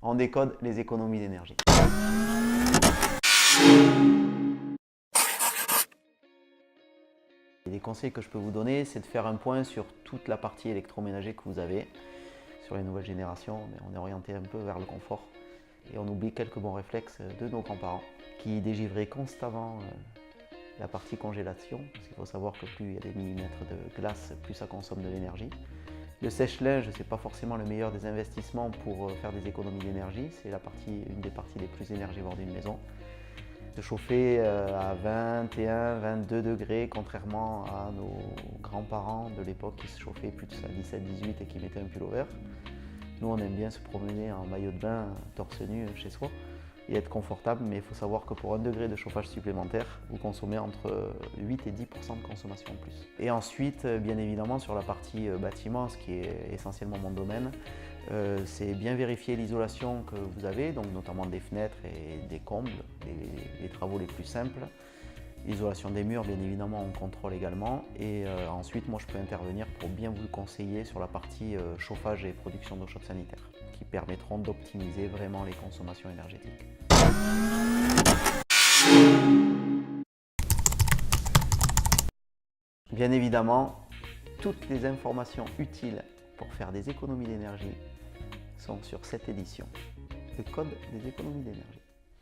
on décode les économies d'énergie. Et les conseils que je peux vous donner, c'est de faire un point sur toute la partie électroménager que vous avez. Sur les nouvelles générations, mais on est orienté un peu vers le confort. Et on oublie quelques bons réflexes de nos grands-parents qui dégivraient constamment la partie congélation, parce qu'il faut savoir que plus il y a des millimètres de glace, plus ça consomme de l'énergie. Le sèche-linge, ce n'est pas forcément le meilleur des investissements pour faire des économies d'énergie, c'est une des parties les plus énergivores d'une maison. Se chauffer à 21, 22 degrés, contrairement à nos grands-parents de l'époque qui se chauffaient plus à 17, 18 et qui mettaient un pull-over. Nous, on aime bien se promener en maillot de bain, torse nu chez soi et être confortable, mais il faut savoir que pour 1 degré de chauffage supplémentaire, vous consommez entre 8 et 10% de consommation en plus. Et ensuite, bien évidemment, sur la partie bâtiment, ce qui est essentiellement mon domaine, c'est bien vérifier l'isolation que vous avez, donc notamment des fenêtres et des combles, les travaux les plus simples. L'isolation des murs, bien évidemment, on contrôle également. Et ensuite, moi, je peux intervenir pour bien vous conseiller sur la partie chauffage et production d'eau chaude sanitaire, qui permettront d'optimiser vraiment les consommations énergétiques. Bien évidemment, toutes les informations utiles pour faire des économies d'énergie sont sur cette édition, le code des économies d'énergie.